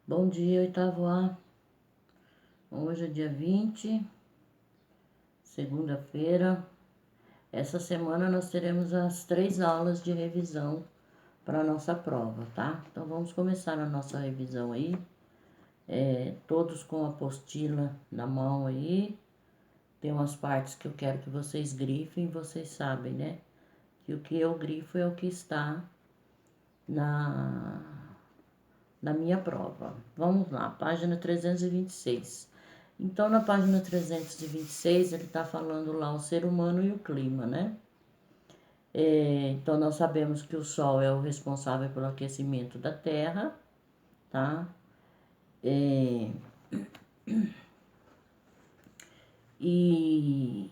Bom dia, oitavo A. Hoje é dia 20, segunda-feira. Essa semana nós teremos as 3 aulas de revisão para a nossa prova, tá? Então vamos começar a nossa revisão aí. Todos com a apostila na mão aí. Tem umas partes que eu quero que vocês grifem, vocês sabem, né? Que o que eu grifo é o que está na minha prova. Vamos lá, página 326. Então, na página 326, ele está falando lá o ser humano e o clima, né? Então, nós sabemos que o Sol é o responsável pelo aquecimento da Terra, tá? E, e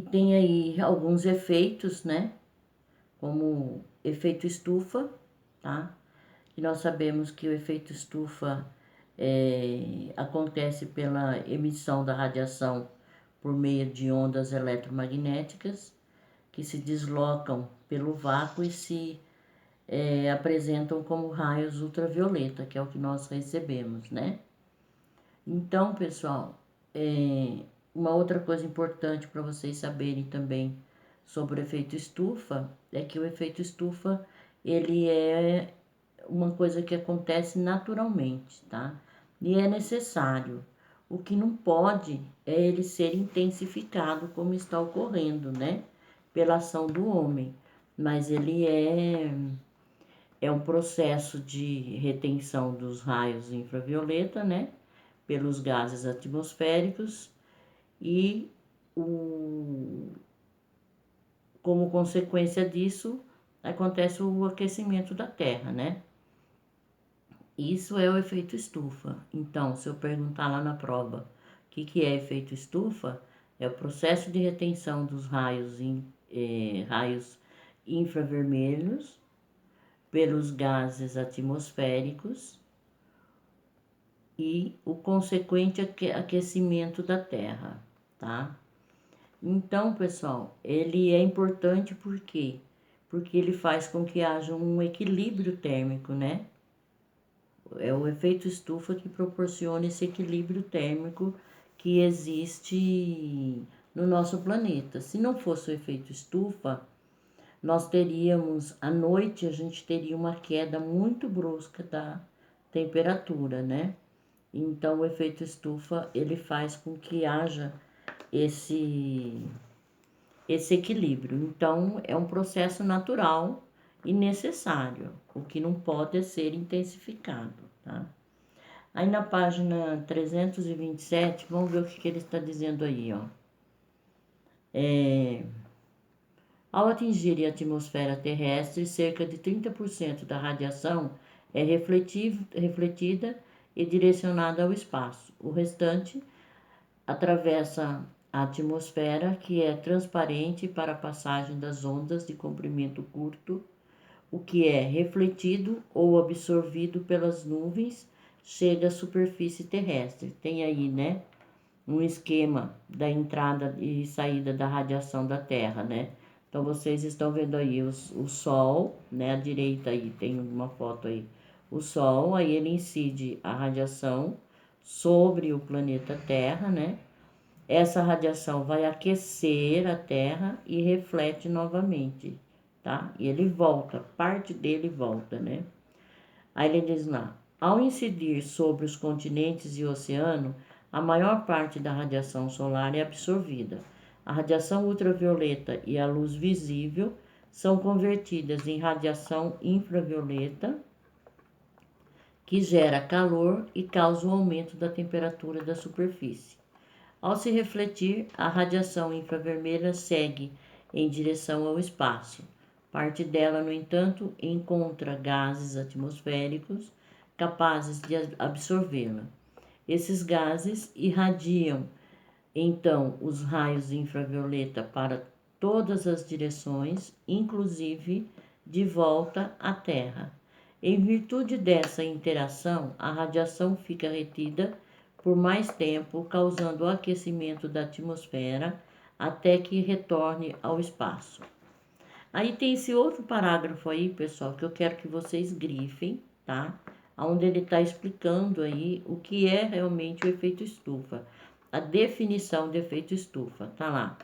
tem aí alguns efeitos, né? Como efeito estufa, tá? E nós sabemos que o efeito estufa acontece pela emissão da radiação por meio de ondas eletromagnéticas que se deslocam pelo vácuo e se apresentam como raios ultravioleta, que é o que nós recebemos, né? Então, pessoal, uma outra coisa importante para vocês saberem também sobre o efeito estufa é que o efeito estufa ele é uma coisa que acontece naturalmente, tá? E é necessário. O que não pode é ele ser intensificado como está ocorrendo, né? Pela ação do homem. Mas ele é um processo de retenção dos raios infravioleta, né? Pelos gases atmosféricos e como consequência disso acontece o aquecimento da Terra, né? Isso é o efeito estufa. Então, se eu perguntar lá na prova o que é efeito estufa, é o processo de retenção dos raios infravermelhos pelos gases atmosféricos e o consequente aquecimento da Terra, tá? Então, pessoal, ele é importante por quê? Porque ele faz com que haja um equilíbrio térmico, né? É o efeito estufa que proporciona esse equilíbrio térmico que existe no nosso planeta. Se não fosse o efeito estufa, nós teríamos, à noite, a gente teria uma queda muito brusca da temperatura, né? Então, o efeito estufa, ele faz com que haja esse equilíbrio. Então, é um processo natural e necessário. O que não pode é ser intensificado, tá? Aí na página 327, vamos ver o que ele está dizendo aí, ó. Ao atingir a atmosfera terrestre, cerca de 30% da radiação é refletida e direcionada ao espaço. O restante atravessa a atmosfera, que é transparente para a passagem das ondas de comprimento curto, o que é refletido ou absorvido pelas nuvens, chega à superfície terrestre. Tem aí, né, um esquema da entrada e saída da radiação da Terra, né? Então vocês estão vendo aí o Sol, né? À direita aí tem uma foto aí. O Sol, aí ele incide a radiação sobre o planeta Terra, né? Essa radiação vai aquecer a Terra e reflete novamente, tá? E ele volta, parte dele volta, né? Aí ele diz lá: ao incidir sobre os continentes e o oceano, a maior parte da radiação solar é absorvida. A radiação ultravioleta e a luz visível são convertidas em radiação infravioleta, que gera calor e causa o aumento da temperatura da superfície. Ao se refletir, a radiação infravermelha segue em direção ao espaço. Parte dela, no entanto, encontra gases atmosféricos capazes de absorvê-la. Esses gases irradiam, então, os raios infravioleta para todas as direções, inclusive de volta à Terra. Em virtude dessa interação, a radiação fica retida por mais tempo, causando o aquecimento da atmosfera até que retorne ao espaço. Aí tem esse outro parágrafo aí, pessoal, que eu quero que vocês grifem, tá? onde ele está explicando aí o que é realmente o efeito estufa, a definição de efeito estufa, tá lá.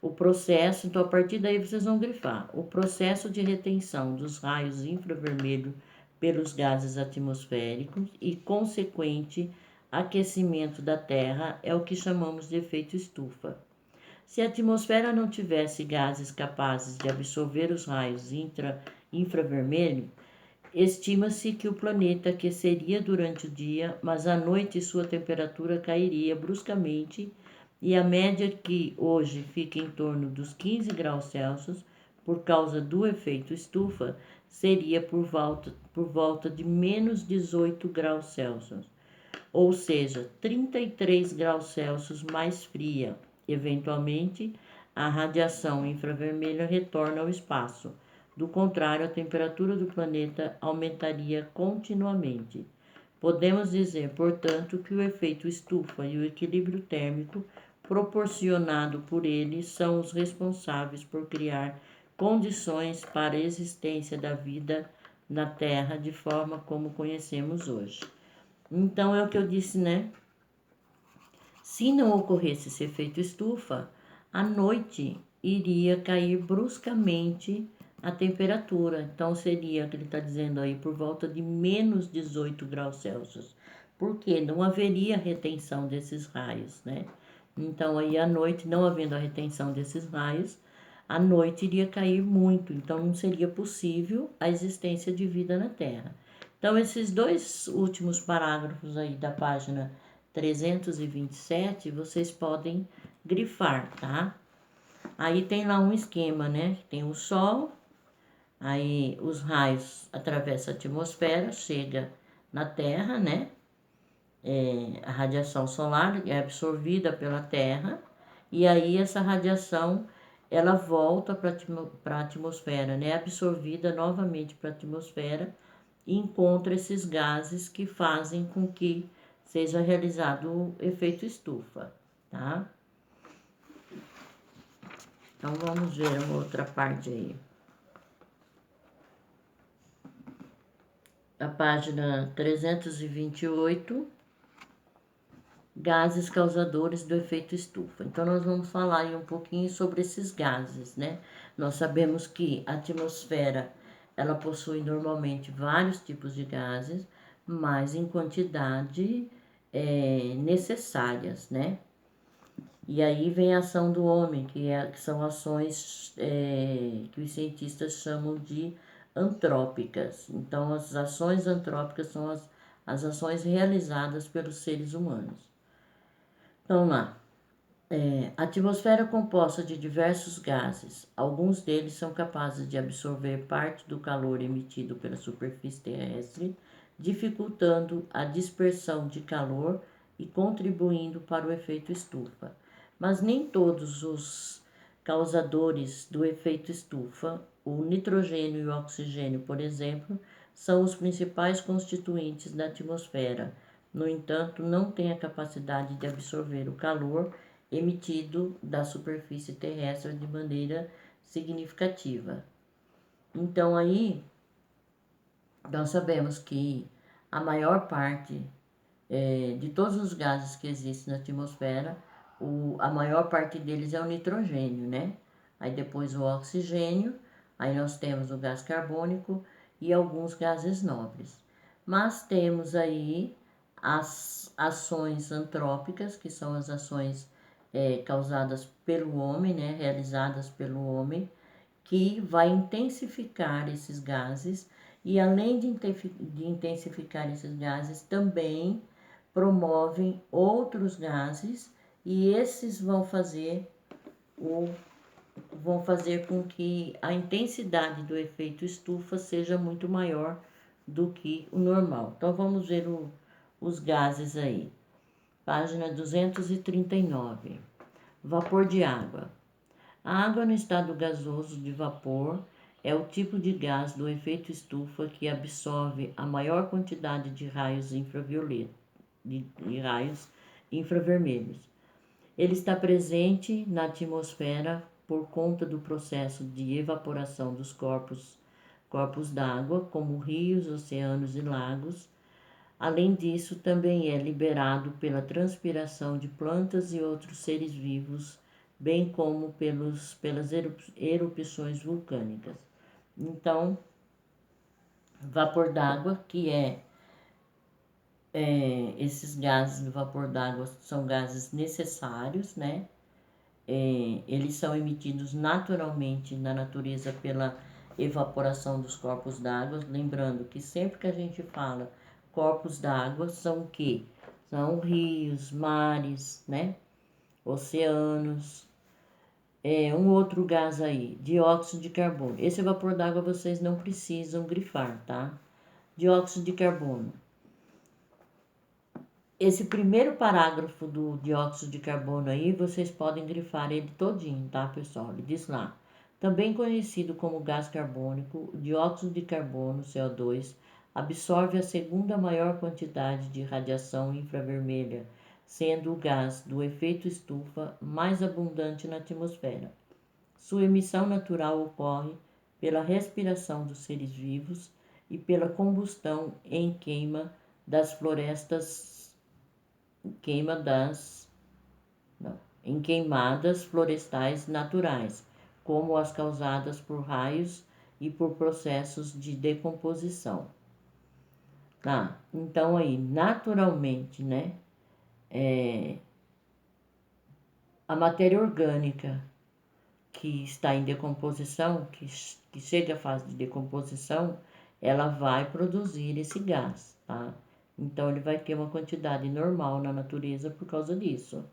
O processo, então a partir daí vocês vão grifar, o processo de retenção dos raios infravermelhos pelos gases atmosféricos e consequente aquecimento da Terra é o que chamamos de efeito estufa. Se a atmosfera não tivesse gases capazes de absorver os raios infravermelhos, estima-se que o planeta aqueceria durante o dia, mas à noite sua temperatura cairia bruscamente e a média que hoje fica em torno dos 15 graus Celsius, por causa do efeito estufa, seria por volta de menos 18 graus Celsius, ou seja, 33 graus Celsius mais fria. Eventualmente, a radiação infravermelha retorna ao espaço. Do contrário, a temperatura do planeta aumentaria continuamente. Podemos dizer, portanto, que o efeito estufa e o equilíbrio térmico proporcionado por ele são os responsáveis por criar condições para a existência da vida na Terra de forma como conhecemos hoje. Então é o que eu disse, né? Se não ocorresse esse efeito estufa, à noite iria cair bruscamente a temperatura. Então seria, o que ele está dizendo aí, por volta de menos 18 graus Celsius. Porque não haveria retenção desses raios, né? Então aí à noite, não havendo a retenção desses raios, à noite iria cair muito. Então não seria possível a existência de vida na Terra. Então, esses dois últimos parágrafos aí da página 327, vocês podem grifar, tá? Aí tem lá um esquema, né? Tem o Sol, aí os raios atravessam a atmosfera, chega na Terra, né? A radiação solar é absorvida pela Terra, e aí essa radiação, ela volta para a atmosfera, né? Absorvida novamente para a atmosfera, e encontra esses gases que fazem com que seja realizado o efeito estufa, tá? Então vamos ver uma outra parte aí. A página 328, gases causadores do efeito estufa. Então nós vamos falar aí um pouquinho sobre esses gases, né? Nós sabemos que a atmosfera, ela possui normalmente vários tipos de gases, mas em quantidade necessárias, né? E aí vem a ação do homem, que são ações que os cientistas chamam de antrópicas. Então, as ações antrópicas são as ações realizadas pelos seres humanos. Então, lá. A atmosfera é composta de diversos gases. Alguns deles são capazes de absorver parte do calor emitido pela superfície terrestre, dificultando a dispersão de calor e contribuindo para o efeito estufa. Mas nem todos os causadores do efeito estufa, o nitrogênio e o oxigênio, por exemplo, são os principais constituintes da atmosfera. No entanto, não têm a capacidade de absorver o calor emitido da superfície terrestre de maneira significativa. Então aí nós sabemos que a maior parte de todos os gases que existem na atmosfera, a maior parte deles é o nitrogênio, né? Aí depois o oxigênio, aí nós temos o gás carbônico e alguns gases nobres. Mas temos aí as ações antrópicas, que são as ações causadas pelo homem, né, realizadas pelo homem, que vai intensificar esses gases e, além de intensificar esses gases, também promovem outros gases, e esses vão fazer com que a intensidade do efeito estufa seja muito maior do que o normal. Então vamos ver os gases aí. Página 239. Vapor de água. A água no estado gasoso de vapor é o tipo de gás do efeito estufa que absorve a maior quantidade de raios infravermelhos. Ele está presente na atmosfera por conta do processo de evaporação dos corpos d'água, como rios, oceanos e lagos, Além disso, também é liberado pela transpiração de plantas e outros seres vivos, bem como pelas erupções vulcânicas. Então, vapor d'água, que esses gases do vapor d'água são gases necessários, né? Eles são emitidos naturalmente na natureza pela evaporação dos corpos d'água. Lembrando que sempre que a gente fala corpos d'água, são o quê? São rios, mares, né? Oceanos. Um outro gás aí, dióxido de carbono. Esse vapor d'água vocês não precisam grifar, tá? Dióxido de carbono. Esse primeiro parágrafo do dióxido de carbono aí, vocês podem grifar ele todinho, tá, pessoal? Ele diz lá: também conhecido como gás carbônico, o dióxido de carbono, CO2, absorve a segunda maior quantidade de radiação infravermelha, sendo o gás do efeito estufa mais abundante na atmosfera. Sua emissão natural ocorre pela respiração dos seres vivos e pela combustão em queima das florestas em queimadas florestais naturais, como as causadas por raios e por processos de decomposição. Tá? Então aí, naturalmente, né, a matéria orgânica que está em decomposição, que chega à fase de decomposição, ela vai produzir esse gás, tá? Então ele vai ter uma quantidade normal na natureza por causa disso,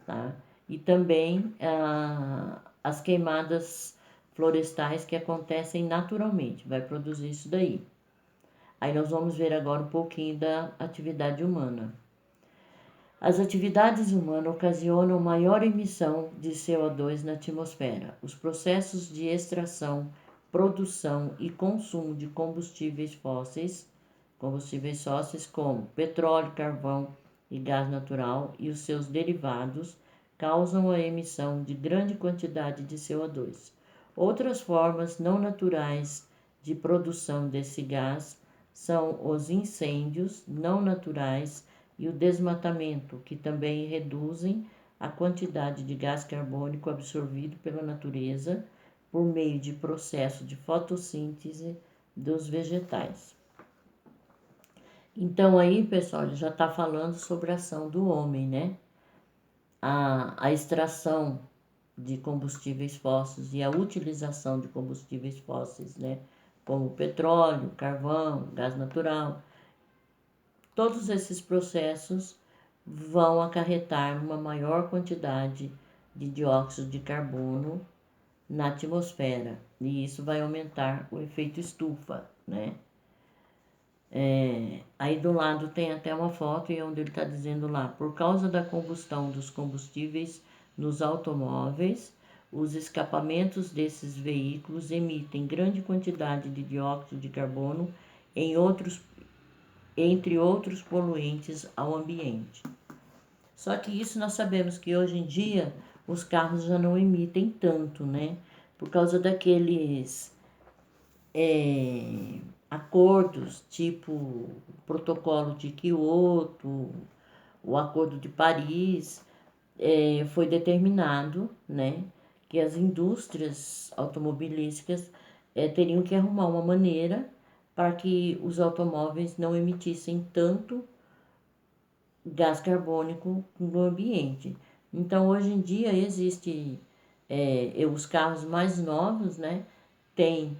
tá? E também as queimadas florestais que acontecem naturalmente, vai produzir isso daí. Aí nós vamos ver agora um pouquinho da atividade humana. As atividades humanas ocasionam maior emissão de CO2 na atmosfera. Os processos de extração, produção e consumo de combustíveis fósseis como petróleo, carvão e gás natural e os seus derivados, causam a emissão de grande quantidade de CO2. Outras formas não naturais de produção desse gás são os incêndios não naturais e o desmatamento, que também reduzem a quantidade de gás carbônico absorvido pela natureza por meio de processo de fotossíntese dos vegetais. Então aí, pessoal, ele já está falando sobre a ação do homem, né? A extração de combustíveis fósseis e a utilização de combustíveis fósseis, né? Como petróleo, carvão, gás natural. Todos esses processos vão acarretar uma maior quantidade de dióxido de carbono na atmosfera, e isso vai aumentar o efeito estufa, né? Aí do lado tem até uma foto onde ele está dizendo lá: por causa da combustão dos combustíveis nos automóveis, os escapamentos desses veículos emitem grande quantidade de dióxido de carbono entre outros poluentes ao ambiente. Só que isso nós sabemos que hoje em dia os carros já não emitem tanto, né? Por causa daqueles acordos, tipo o protocolo de Kyoto, o Acordo de Paris, foi determinado, né, que as indústrias automobilísticas teriam que arrumar uma maneira para que os automóveis não emitissem tanto gás carbônico no ambiente. Então, hoje em dia, existe os carros mais novos, né, tem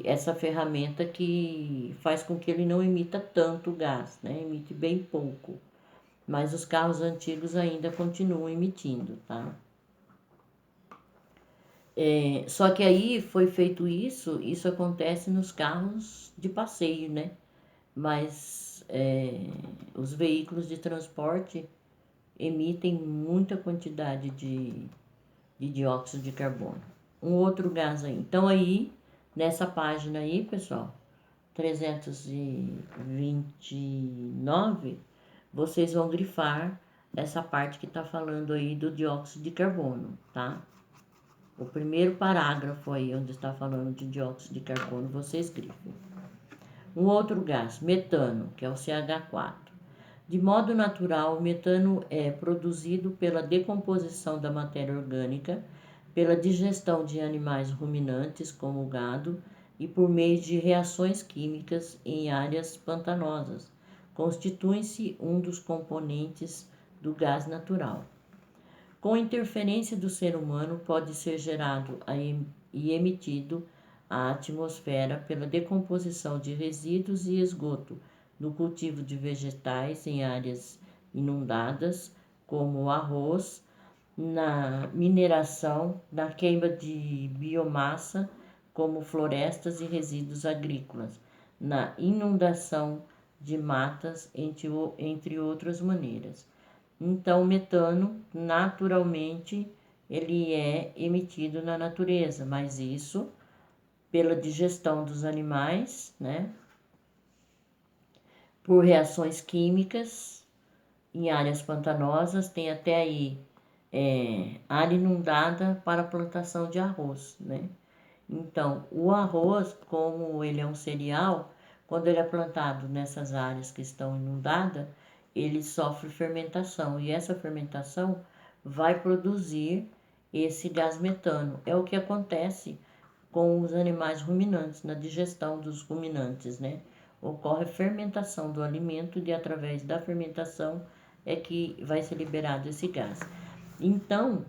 essa ferramenta que faz com que ele não emita tanto gás, né, emite bem pouco. Mas os carros antigos ainda continuam emitindo, tá? Só que aí foi feito isso acontece nos carros de passeio, né? Mas os veículos de transporte emitem muita quantidade de dióxido de carbono. Um outro gás aí. Então aí, nessa página aí, pessoal, 329, vocês vão grifar essa parte que está falando aí do dióxido de carbono, tá? O primeiro parágrafo aí, onde está falando de dióxido de carbono, vocês grifem. Um outro gás, metano, que é o CH4. De modo natural, o metano é produzido pela decomposição da matéria orgânica, pela digestão de animais ruminantes, como o gado, e por meio de reações químicas em áreas pantanosas. Constitui-se um dos componentes do gás natural. Com interferência do ser humano, pode ser gerado e emitido à atmosfera pela decomposição de resíduos e esgoto no cultivo de vegetais em áreas inundadas, como o arroz, na mineração, na queima de biomassa, como florestas e resíduos agrícolas, na inundação de matas, entre outras maneiras. Então, o metano, naturalmente, ele é emitido na natureza, mas isso pela digestão dos animais, né? Por reações químicas em áreas pantanosas, tem até aí área inundada para a plantação de arroz, né? Então, o arroz, como ele é um cereal, quando ele é plantado nessas áreas que estão inundadas, ele sofre fermentação e essa fermentação vai produzir esse gás metano. É o que acontece com os animais ruminantes, na digestão dos ruminantes, né? Ocorre fermentação do alimento e através da fermentação é que vai ser liberado esse gás. Então,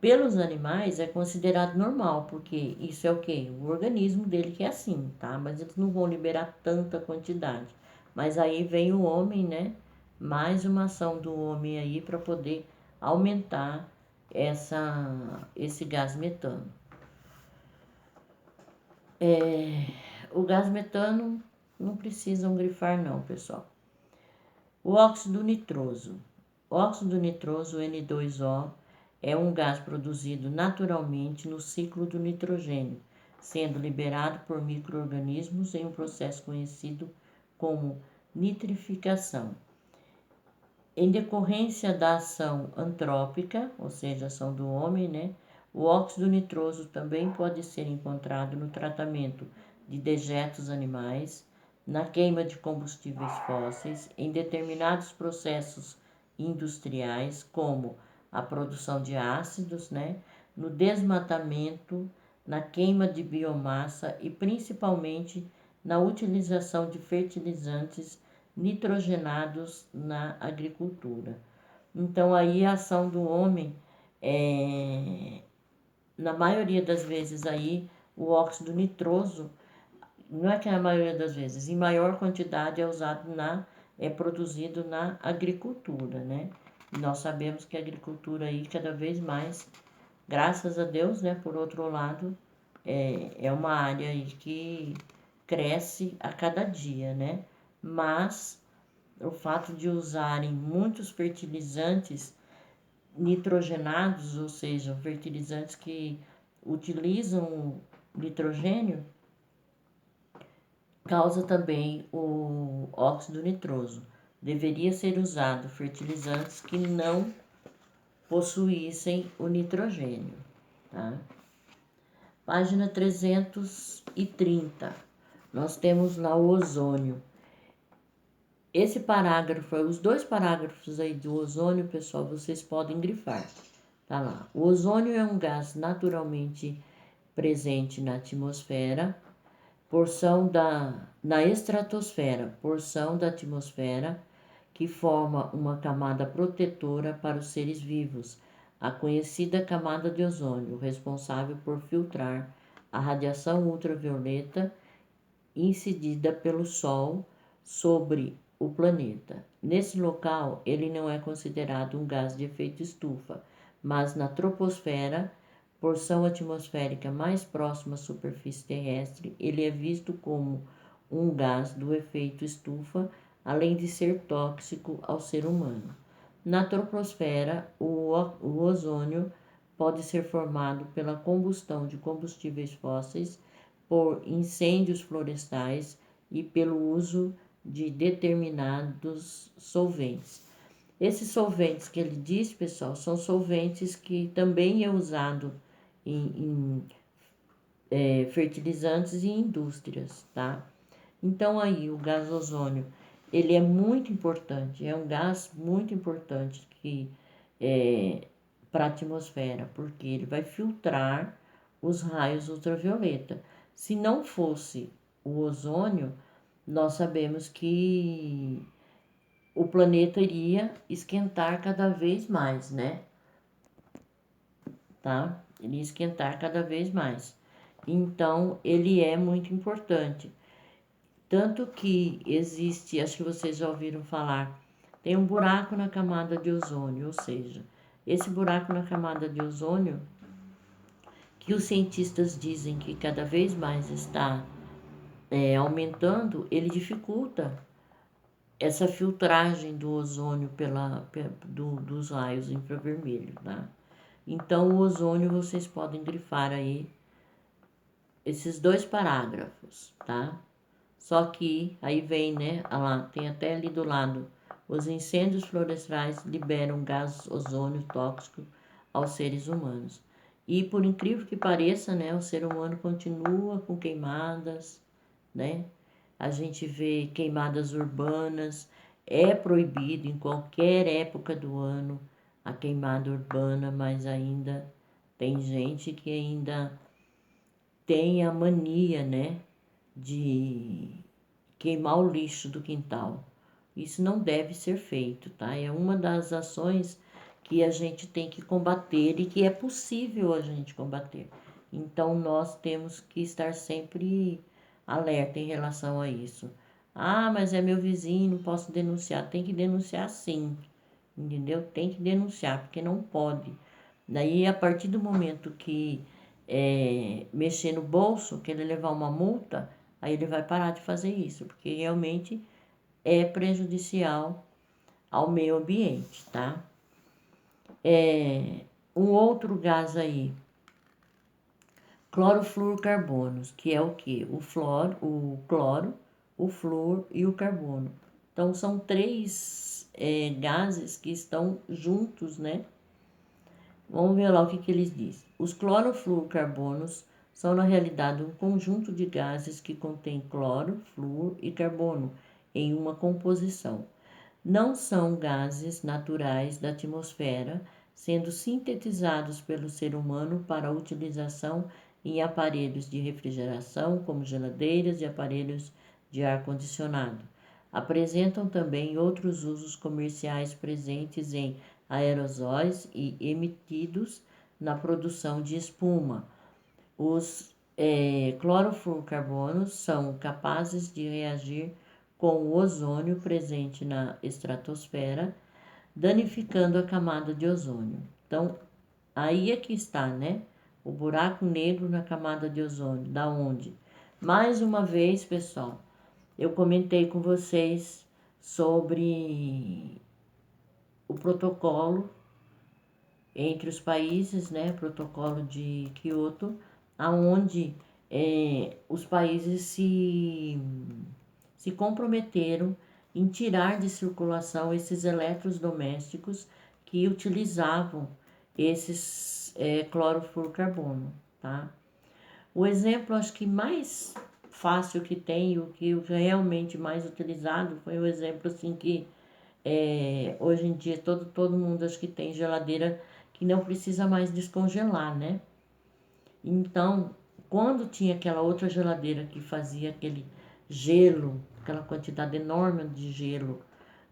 pelos animais é considerado normal, porque isso é o quê? O organismo dele que é assim, tá? Mas eles não vão liberar tanta quantidade. Mas aí vem o homem, né? Mais uma ação do homem aí para poder aumentar esse gás metano. O gás metano não precisam grifar não, pessoal. O óxido nitroso. O óxido nitroso, N2O, é um gás produzido naturalmente no ciclo do nitrogênio, sendo liberado por micro-organismos em um processo conhecido como nitrificação. Em decorrência da ação antrópica, ou seja, ação do homem, né? O óxido nitroso também pode ser encontrado no tratamento de dejetos animais, na queima de combustíveis fósseis, em determinados processos industriais, como a produção de ácidos, né? No desmatamento, na queima de biomassa e principalmente na utilização de fertilizantes nitrogenados na agricultura. Então aí a ação do homem na maioria das vezes aí o óxido nitroso, não é que é a maioria das vezes, em maior quantidade é produzido na agricultura, né? E nós sabemos que a agricultura aí cada vez mais, graças a Deus, né, por outro lado, é uma área aí que cresce a cada dia, né? Mas o fato de usarem muitos fertilizantes nitrogenados, ou seja, fertilizantes que utilizam o nitrogênio, causa também o óxido nitroso. Deveria ser usado fertilizantes que não possuíssem o nitrogênio, tá? Página 330, nós temos lá o ozônio. Esse parágrafo, os dois parágrafos aí do ozônio, pessoal, vocês podem grifar, tá lá. O ozônio é um gás naturalmente presente na atmosfera, na estratosfera, porção da atmosfera, que forma uma camada protetora para os seres vivos, a conhecida camada de ozônio, responsável por filtrar a radiação ultravioleta incidida pelo Sol sobre o planeta. Nesse local, ele não é considerado um gás de efeito estufa, mas na troposfera, porção atmosférica mais próxima à superfície terrestre, ele é visto como um gás do efeito estufa, além de ser tóxico ao ser humano. Na troposfera, o ozônio pode ser formado pela combustão de combustíveis fósseis, por incêndios florestais e pelo uso de determinados solventes. Esses solventes que ele diz, pessoal, são solventes que também é usado em fertilizantes e indústrias, tá? Então aí o gás ozônio, ele é muito importante, é um gás muito importante que para a atmosfera, porque ele vai filtrar os raios ultravioleta. Se não fosse o ozônio, nós sabemos que o planeta iria esquentar cada vez mais, né? Tá? Ele ia esquentar cada vez mais. Então, ele é muito importante. Tanto que existe, acho que vocês já ouviram falar, tem um buraco na camada de ozônio, ou seja, esse buraco na camada de ozônio, que os cientistas dizem que cada vez mais está aumentando, ele dificulta essa filtragem do ozônio dos raios infravermelhos, tá? Então, o ozônio, vocês podem grifar aí esses dois parágrafos, tá? Só que aí vem, né? Lá, tem até ali do lado. Os incêndios florestais liberam gás ozônio tóxico aos seres humanos. E por incrível que pareça, né, o ser humano continua com queimadas, né? A gente vê queimadas urbanas, é proibido em qualquer época do ano a queimada urbana, mas ainda tem gente que ainda tem a mania, né, de queimar o lixo do quintal. Isso não deve ser feito, tá? É uma das ações que a gente tem que combater e que é possível a gente combater. Então nós temos que estar sempre alerta em relação a isso. Ah, mas é meu vizinho, não posso denunciar. Tem que denunciar sim, entendeu? Tem que denunciar, porque não pode. Daí, a partir do momento que mexer no bolso, que ele levar uma multa, aí ele vai parar de fazer isso, porque realmente é prejudicial ao meio ambiente, tá? Um outro gás aí, clorofluorcarbonos, que é o que? O cloro, o flúor e o carbono. Então, são três gases que estão juntos, né? Vamos ver lá o que eles dizem. Os clorofluorcarbonos são, na realidade, um conjunto de gases que contém cloro, flúor e carbono em uma composição. Não são gases naturais da atmosfera, sendo sintetizados pelo ser humano para utilização em aparelhos de refrigeração, como geladeiras e aparelhos de ar-condicionado. Apresentam também outros usos comerciais presentes em aerosóis e emitidos na produção de espuma. Os clorofluorcarbonos são capazes de reagir com o ozônio presente na estratosfera, danificando a camada de ozônio. Então, aí é que está, né? O buraco negro na camada de ozônio. Da onde? Mais uma vez, pessoal, eu comentei com vocês sobre o protocolo entre os países, né, protocolo de Kyoto, aonde os países se comprometeram em tirar de circulação esses eletrodomésticos que utilizavam esses clorofluorcarbono, tá? O exemplo, acho que mais fácil que tem, o que realmente mais utilizado, foi o exemplo assim que hoje em dia todo mundo acho que tem geladeira que não precisa mais descongelar, né? Então, quando tinha aquela outra geladeira que fazia aquele gelo, aquela quantidade enorme de gelo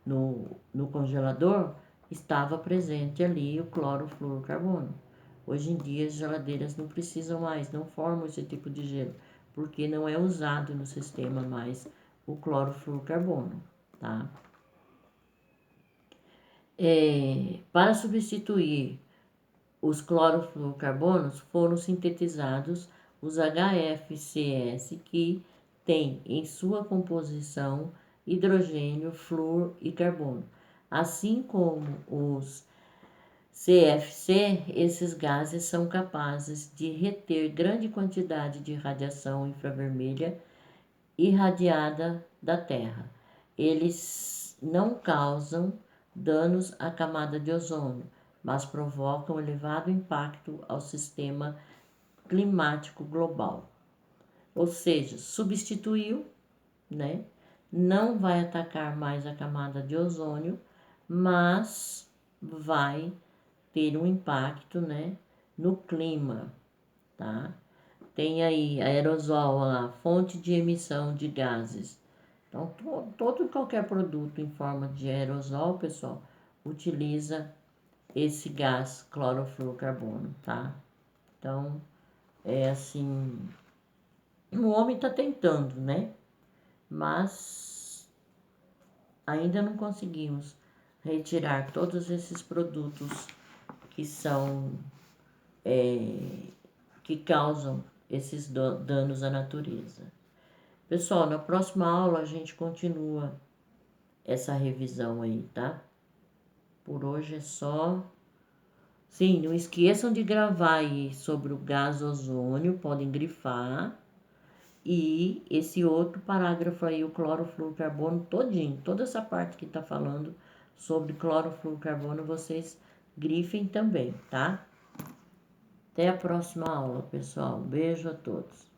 no congelador, estava presente ali o clorofluorcarbono. Hoje em dia as geladeiras não precisam mais, não formam esse tipo de gelo, porque não é usado no sistema mais o clorofluorcarbono, tá? Para substituir os clorofluorcarbonos, foram sintetizados os HFCS, que tem em sua composição hidrogênio, flúor e carbono. Assim como os CFC, esses gases são capazes de reter grande quantidade de radiação infravermelha irradiada da Terra. Eles não causam danos à camada de ozônio, mas provocam elevado impacto ao sistema climático global. Ou seja, substituiu né? Não vai atacar mais a camada de ozônio, mas vai ter um impacto, né, no clima, tá? Tem aí aerosol, a fonte de emissão de gases. Então, todo e qualquer produto em forma de aerosol, pessoal, utiliza esse gás clorofluorcarbono, tá? Então, é assim, o homem está tentando, né? Mas ainda não conseguimos retirar todos esses produtos que são, que causam esses danos à natureza. Pessoal, na próxima aula a gente continua essa revisão aí, tá? Por hoje é só. Sim, não esqueçam de gravar aí sobre o gás ozônio, podem grifar. E esse outro parágrafo aí, o clorofluorcarbono todinho, toda essa parte que tá falando sobre clorofluorcarbono, vocês grifem também, tá? Até a próxima aula, pessoal. Beijo a todos.